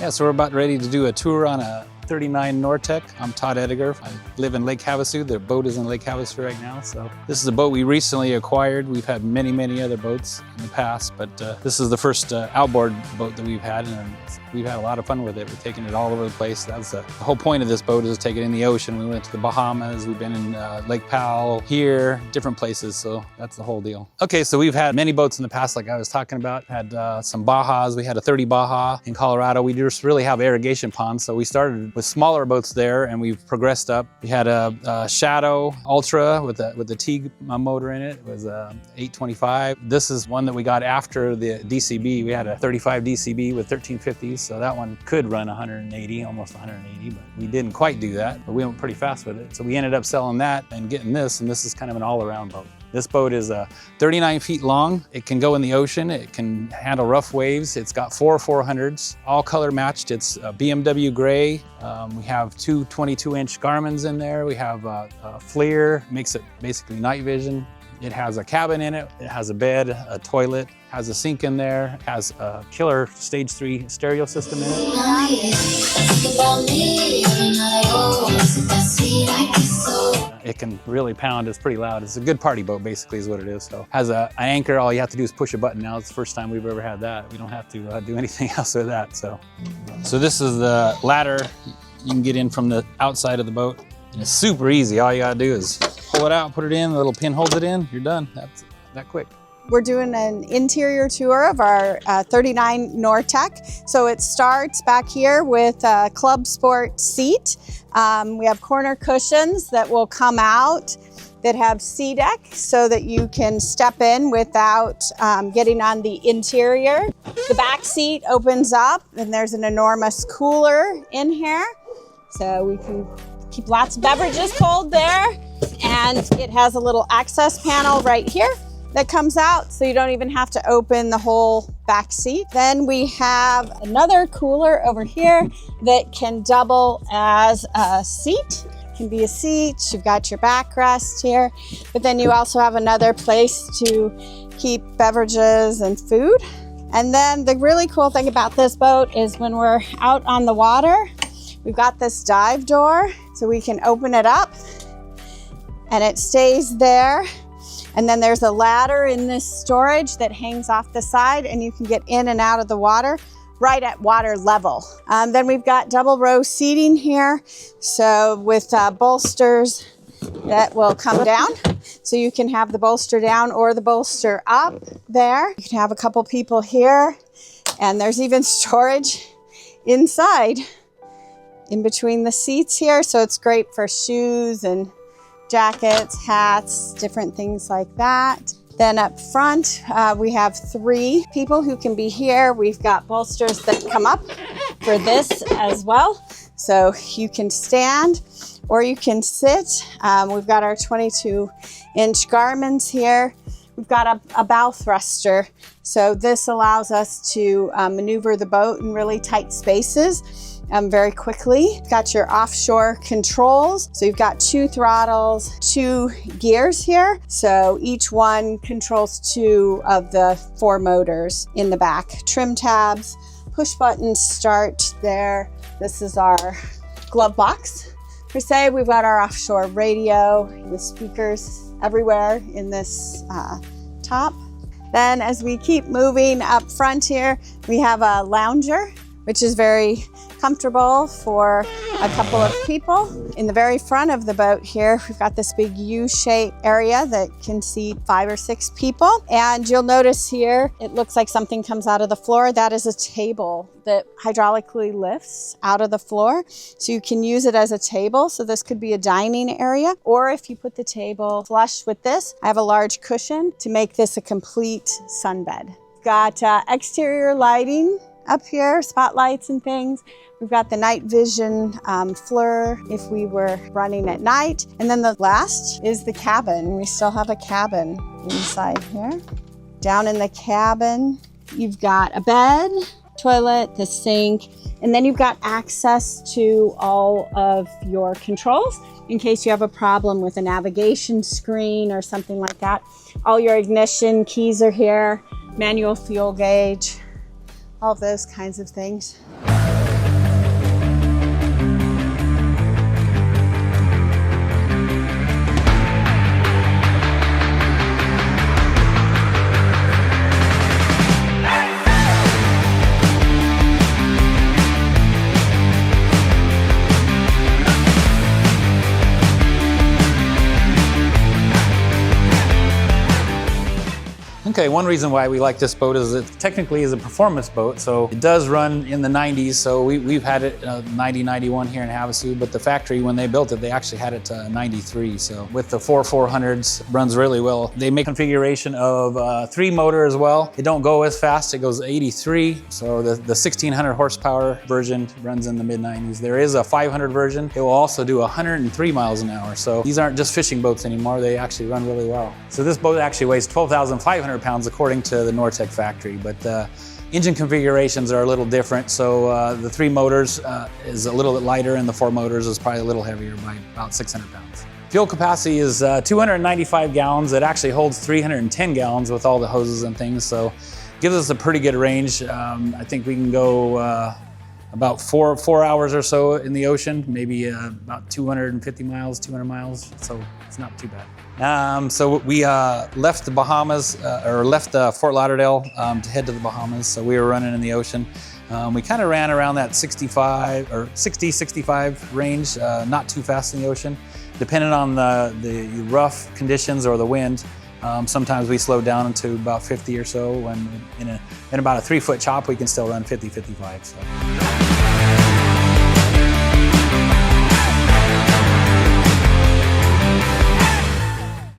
Yeah, so we're about ready to do a tour on a 39 Nortec. I'm Todd Ediger. I live in Lake Havasu. The boat is in Lake Havasu right now. So this is a boat we recently acquired. We've had many, many other boats in the past, but this is the first outboard boat that we've had, and we've had a lot of fun with it. We've taken it all over the place. That's the whole point of this boat, is to take it in the ocean. We went to the Bahamas. We've been in Lake Powell, here, different places. So that's the whole deal. Okay, so we've had many boats in the past, like I was talking about. Had some Bajas. We had a 30 Baja in Colorado. We just really have irrigation ponds. So we started with smaller boats there, and we've progressed up. We had a Shadow Ultra with a T motor in it. It was 825. This is one that we got after the DCB. We had a 35 DCB with 1350s, so that one could run 180, almost 180, but we didn't quite do that, but we went pretty fast with it. So we ended up selling that and getting this, and this is kind of an all-around boat. This boat is 39 feet long. It can go in the ocean. It can handle rough waves. It's got 4 400s, all color matched. It's BMW gray. We have two 22-inch Garmins in there. We have a FLIR, makes it basically night vision. It has a cabin in it. It has a bed, a toilet, has a sink in there, has a killer stage 3 stereo system in it. It can really pound. It's pretty loud. It's a good party boat, basically, is what it is. So has an anchor. All you have to do is push a button now. It's the first time we've ever had that. We don't have to do anything else with that. So this is the ladder. You can get in from the outside of the boat. And it's super easy. All you gotta do is pull it out, put it in, the little pin holds it in, you're done. That's that quick. We're doing an interior tour of our 39 Nortec. So it starts back here with a Club Sport seat. We have corner cushions that will come out that have C-deck so that you can step in without getting on the interior. The back seat opens up and there's an enormous cooler in here. So we can keep lots of beverages cold there. And it has a little access panel right here that comes out, so you don't even have to open the whole back seat. Then we have another cooler over here that can double as a seat. It can be a seat, you've got your backrest here, but then you also have another place to keep beverages and food. And then the really cool thing about this boat is when we're out on the water, we've got this dive door, so we can open it up and it stays there. And then there's a ladder in this storage that hangs off the side, and you can get in and out of the water right at water level. Then we've got double row seating here. So with bolsters that will come down. So you can have the bolster down or the bolster up there. You can have a couple people here, and there's even storage inside in between the seats here. So it's great for shoes and jackets, hats, different things like that. Then up front, we have 3 people who can be here. We've got bolsters that come up for this as well. So you can stand or you can sit. We've got our 22-inch Garmins here. We've got a bow thruster. So this allows us to maneuver the boat in really tight spaces very quickly. Got your offshore controls. So you've got 2 throttles, 2 gears here. So each one controls 2 of the 4 motors in the back. Trim tabs, push button start there. This is our glove box per se. We've got our offshore radio with speakers everywhere in this top. Then as we keep moving up front here, we have a lounger, which is very comfortable for a couple of people. In the very front of the boat here, we've got this big U-shaped area that can seat 5 or 6 people. And you'll notice here, it looks like something comes out of the floor. That is a table that hydraulically lifts out of the floor. So you can use it as a table. So this could be a dining area. Or if you put the table flush with this, I have a large cushion to make this a complete sunbed. Got exterior lighting up here, spotlights and things. We've got the night vision FLIR if we were running at night. And then the last is the cabin. We still have a cabin inside here. Down in the cabin, you've got a bed, toilet, the sink, and then you've got access to all of your controls in case you have a problem with a navigation screen or something like that. All your ignition keys are here, manual fuel gauge, all of those kinds of things. Okay, one reason why we like this boat is it technically is a performance boat, so it does run in the 90s, so we've had it 90, 91 here in Havasu, but the factory, when they built it, they actually had it to 93, so with the 400s, runs really well. They make configuration of 3 motor as well. It don't go as fast, it goes 83, so the 1600 horsepower version runs in the mid-90s. There is a 500 version. It will also do 103 miles an hour, so these aren't just fishing boats anymore, they actually run really well. So this boat actually weighs 12,500 pounds according to the Nortec factory, but the engine configurations are a little different. So the 3 motors is a little bit lighter and the 4 motors is probably a little heavier by about 600 pounds. Fuel capacity is 295 gallons. It actually holds 310 gallons with all the hoses and things, so gives us a pretty good range. I think we can go about 4 hours or so in the ocean, maybe about 250 miles, 200 miles, so it's not too bad. So we left the Bahamas, or left Fort Lauderdale to head to the Bahamas, so we were running in the ocean. We kind of ran around that 65 or 60, 65 range, not too fast in the ocean. Depending on the rough conditions or the wind, sometimes we slow down to about 50 or so. When in about a 3-foot chop, we can still run 50, 55. So.